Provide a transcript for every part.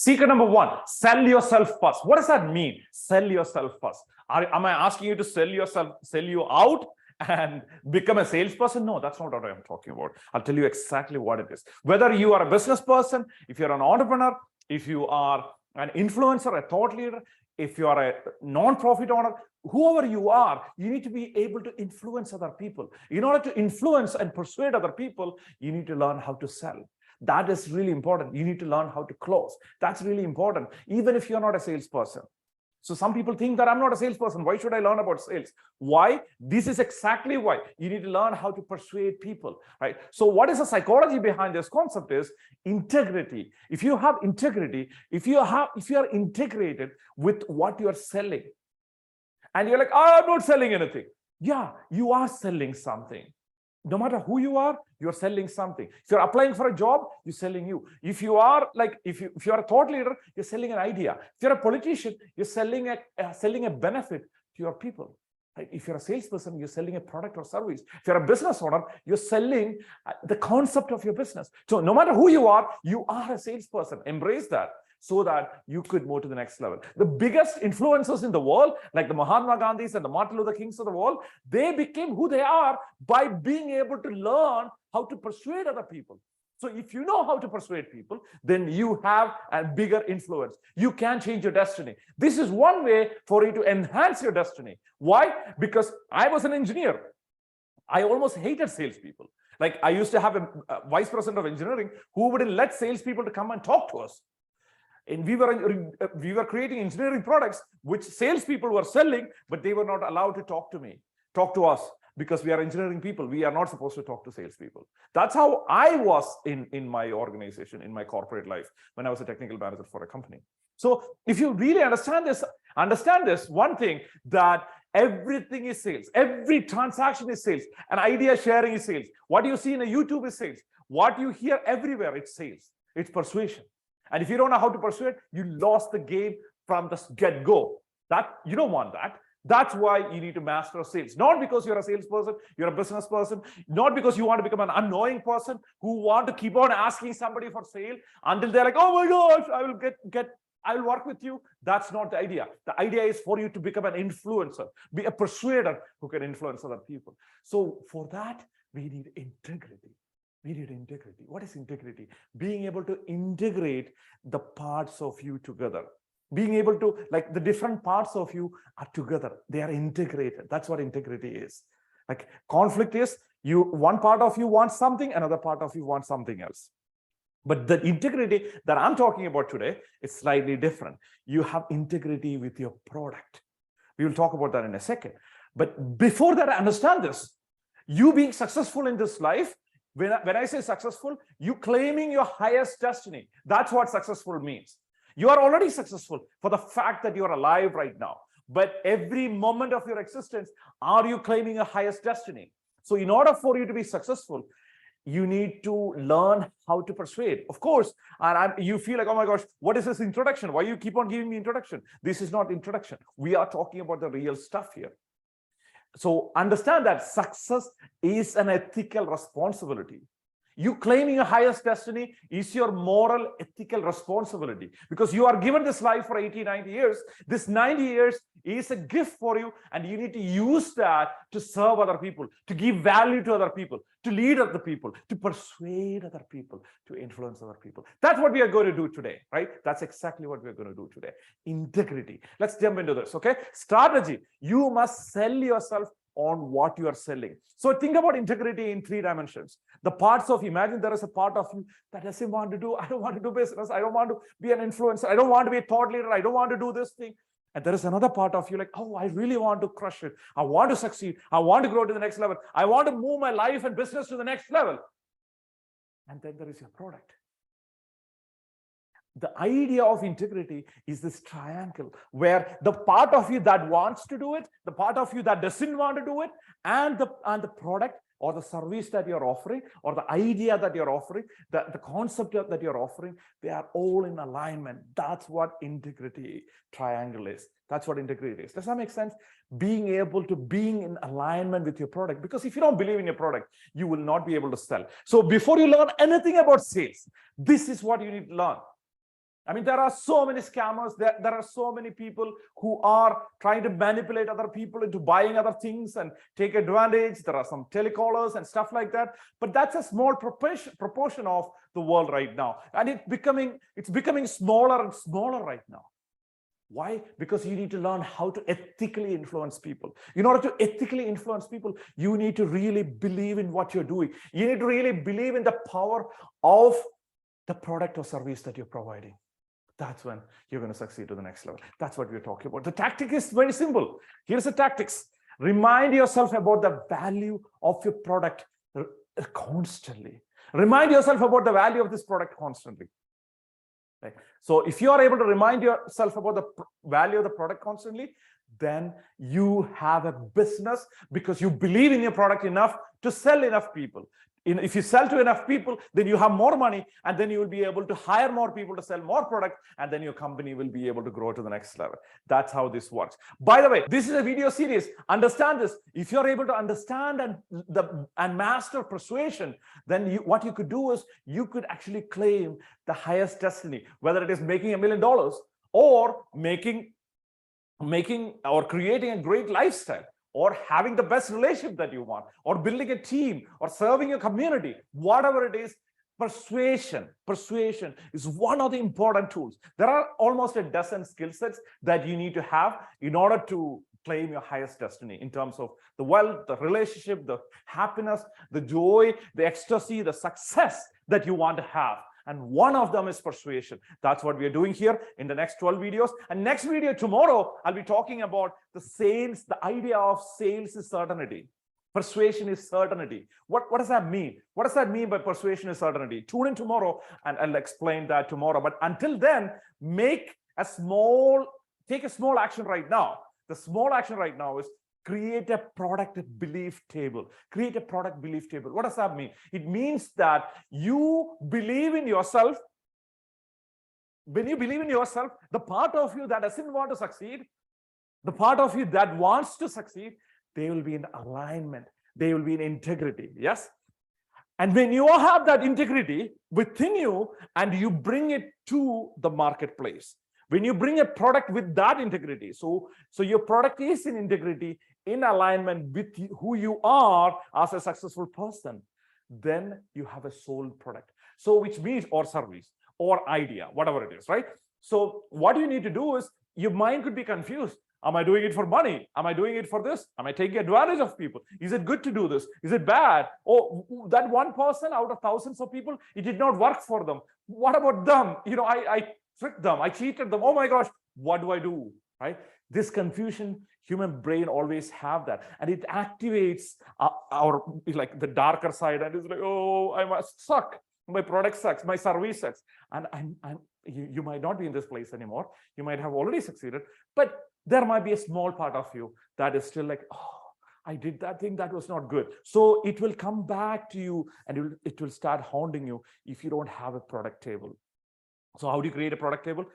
Secret number one, sell yourself first. What does that mean? Sell yourself first. Am I asking you to sell yourself, sell you out and become a salesperson? No, that's not what I'm talking about. I'll tell you exactly what it is. Whether you are a business person, if you're an entrepreneur, if you are an influencer, a thought leader, if you are a non-profit owner, whoever you are, you need to be able to influence other people. In order to influence and persuade other people, you need to learn how to sell. That is really important. You need to learn how to close. That's really important, even if you're not a salesperson. So some people think that I'm not a salesperson. Why should I learn about sales? Why? This is exactly why. You need to learn how to persuade people, right? So what is the psychology behind this concept is integrity. If you have integrity, if you are integrated with what you are selling, and you're like, oh, I'm not selling anything. Yeah, you are selling something. No matter who you are, you're selling something. If you're applying for a job, you're selling you. If you are like, if you're a thought leader, you're selling an idea. If you're a politician, you're selling a benefit to your people. Right? If you're a salesperson, you're selling a product or service. If you're a business owner, you're selling the concept of your business. So no matter who you are a salesperson. Embrace that, so that you could move to the next level. The biggest influencers in the world, like the Mahatma Gandhis and the Martin Luther Kings of the world, they became who they are by being able to learn how to persuade other people. So if you know how to persuade people, then you have a bigger influence. You can change your destiny. This is one way for you to enhance your destiny. Why? Because I was an engineer. I almost hated salespeople. Like I used to have a vice president of engineering who wouldn't let salespeople to come and talk to us. And we were creating engineering products which salespeople were selling, but they were not allowed to talk to us, because we are engineering people. We are not supposed to talk to salespeople. That's how I was in my organization, in my corporate life, when I was a technical manager for a company. So if you really understand this one thing, that everything is sales. Every transaction is sales. An idea sharing is sales. What you see in a YouTube is sales. What you hear everywhere, it's sales. It's persuasion. And if you don't know how to persuade, you lost the game from the get-go. That you don't want that. That's why you need to master sales. Not because you're a salesperson, you're a business person, not because you want to become an annoying person who want to keep on asking somebody for sale until they're like, oh my gosh, I will work with you. That's not the idea. The idea is for you to become an influencer, be a persuader who can influence other people. So for that, we need integrity. We need integrity. What is integrity? Being able to integrate the parts of you together. Being able to, like, the different parts of you are together. They are integrated. That's what integrity is. Like conflict is, one part of you wants something, another part of you wants something else. But the integrity that I'm talking about today is slightly different. You have integrity with your product. We will talk about that in a second. But before that, understand this. You being successful in this life, when I say successful, you claiming your highest destiny. That's what successful means. You are already successful for the fact that you are alive right now. But every moment of your existence, are you claiming your highest destiny? So in order for you to be successful, you need to learn how to persuade. Of course, and you feel like, oh my gosh, what is this introduction? Why you keep on giving me introduction? This is not introduction. We are talking about the real stuff here. So understand that success is an ethical responsibility. You claiming your highest destiny is your moral, ethical responsibility, because you are given this life for 80, 90 years. This 90 years is a gift for you, and you need to use that to serve other people, to give value to other people, to lead other people, to persuade other people, to influence other people. That's what we are going to do today, right? That's exactly what we're going to do today. Integrity. Let's jump into this, okay? Strategy. You must sell yourself on what you are selling. So think about integrity in 3 dimensions. The parts of, imagine there is a part of you that doesn't want to do, I don't want to do business, I don't want to be an influencer, I don't want to be a thought leader, I don't want to do this thing. And there is another part of you like, oh, I really want to crush it. I want to succeed. I want to grow to the next level. I want to move my life and business to the next level. And then there is your product. The idea of integrity is this triangle where the part of you that wants to do it, the part of you that doesn't want to do it, and the product or the service that you're offering, or the idea that you're offering, the concept that you're offering, they are all in alignment. That's what integrity triangle is. That's what integrity is. Does that make sense? Being able to being in alignment with your product. Because if you don't believe in your product, you will not be able to sell. So before you learn anything about sales, this is what you need to learn. I mean, there are so many scammers. There are so many people who are trying to manipulate other people into buying other things and take advantage. There are some telecallers and stuff like that. But that's a small proportion of the world right now. And it's becoming smaller and smaller right now. Why? Because you need to learn how to ethically influence people. In order to ethically influence people, you need to really believe in what you're doing. You need to really believe in the power of the product or service that you're providing. That's when you're going to succeed to the next level. That's what we're talking about. The tactic is very simple. Here's the tactics. Remind yourself about the value of your product constantly. Remind yourself about the value of this product constantly. Right? So if you are able to remind yourself about the value of the product constantly, then you have a business because you believe in your product enough to sell enough people. If you sell to enough people, then you have more money, and then you will be able to hire more people to sell more product, and then your company will be able to grow to the next level. That's how this works. By the way, this is a video series. Understand this. If you're able to understand and master persuasion, then what you could do is you could actually claim the highest destiny, whether it is making $1 million or making or creating a great lifestyle, or having the best relationship that you want, or building a team, or serving your community, whatever it is. Persuasion is one of the important tools. There are almost a dozen skill sets that you need to have in order to claim your highest destiny in terms of the wealth, the relationship, the happiness, the joy, the ecstasy, the success that you want to have. And one of them is persuasion. That's what we are doing here in the next 12 videos. And next video tomorrow, I'll be talking about the sales. The idea of sales is certainty. Persuasion is certainty. What does that mean? What does that mean by persuasion is certainty? Tune in tomorrow and I'll explain that tomorrow. But until then, take a small action right now. The small action right now is create a product belief table. Create a product belief table. What does that mean? It means that you believe in yourself. When you believe in yourself, the part of you that doesn't want to succeed, the part of you that wants to succeed, they will be in alignment. They will be in integrity. Yes? And when you have that integrity within you and you bring it to the marketplace, when you bring a product with that integrity, so your product is in integrity, in alignment with who you are as a successful person, then you have a sold product. So which means, or service or idea, whatever it is, right? So what you need to do is, your mind could be confused. Am I doing it for money? Am I doing it for this? Am I taking advantage of people? Is it good to do this? Is it bad? Oh, that one person out of thousands of people, it did not work for them. What about them? I tricked them. I cheated them. Oh my gosh, what do I do? Right? This confusion, human brain always have that, and it activates our like the darker side, and it's like, oh, I must suck. My product sucks. My service sucks. And you might not be in this place anymore. You might have already succeeded, but there might be a small part of you that is still like, oh, I did that thing that was not good. So it will come back to you, and it will start haunting you if you don't have a product table. So how do you create a product table?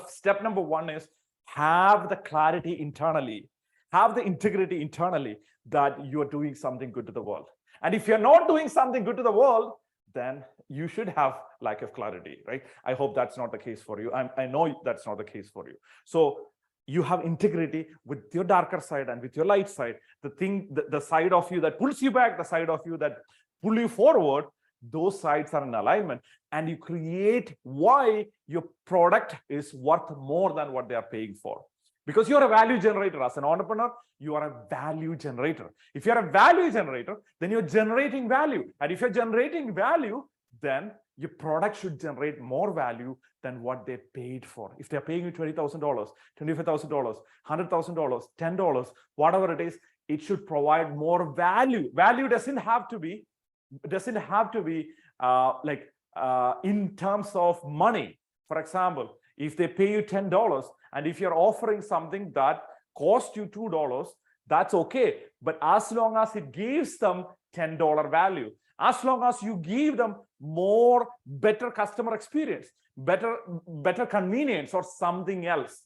Step number one is have the clarity internally, have the integrity internally that you are doing something good to the world. And if you're not doing something good to the world, then you should have lack of clarity, right? I hope that's not the case for you. I know that's not the case for you. So you have integrity with your darker side and with your light side. The side of you that pulls you back, the side of you that pull you forward, those sides are in alignment, and you create why your product is worth more than what they are paying for. Because you're a value generator. As an entrepreneur, you are a value generator. If you're a value generator, then you're generating value. And if you're generating value, then your product should generate more value than what they paid for. If they're paying you $20,000, $25,000, $100,000, $10, whatever it is, it should provide more value. Value doesn't have to be in terms of money. For example, if they pay you $10, and if you're offering something that cost you $2, that's okay. But as long as it gives them $10 value, as long as you give them better customer experience, better convenience, or something else.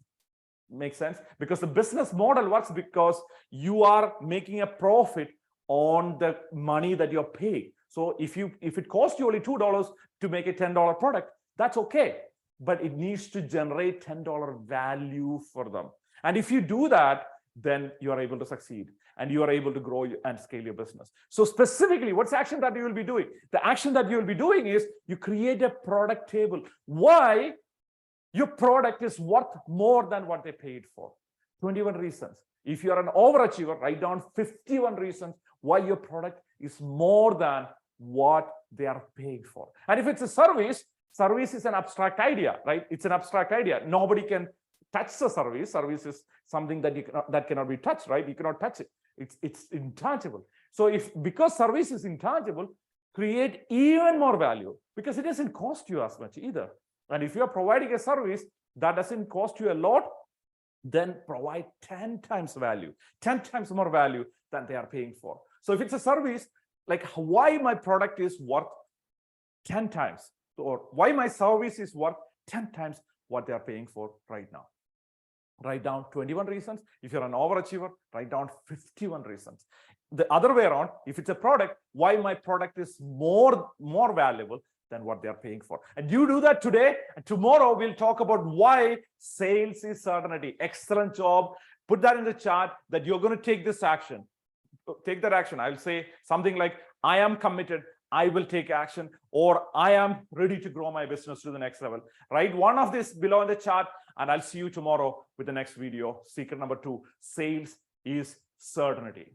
Makes sense? Because the business model works because you are making a profit on the money that you're paying. So if it costs you only $2 to make a $10 product, that's okay. but it needs to generate $10 value for them. And if you do that, then you are able to succeed and you are able to grow and scale your business. So specifically, what's the action that you will be doing? The action that you will be doing is you create a product table. Why your product is worth more than what they paid for. 21 reasons. If you are an overachiever, write down 51 reasons why your product is more than what they are paying for. And if it's a service is an abstract idea, right? It's an abstract idea. Nobody can touch the service. Service is something that cannot be touched, right? You cannot touch it. It's intangible. So because service is intangible, create even more value, because it doesn't cost you as much either. And if you're providing a service that doesn't cost you a lot, then provide 10 times value, 10 times more value than they are paying for. So if it's a service, like why my product is worth 10 times, or why my service is worth 10 times what they are paying for right now. Write down 21 reasons. If you're an overachiever, write down 51 reasons. The other way around, if it's a product, why my product is more valuable than what they are paying for. And you do that today, and tomorrow we'll talk about why sales is certainty. Excellent job. Put that in the chat that you're going to take this action. Take that action. I'll say something like, I am committed, I will take action, or I am ready to grow my business to the next level. Write one of this below in the chat, and I'll see you tomorrow with the next video. Secret number 2, sales is certainty.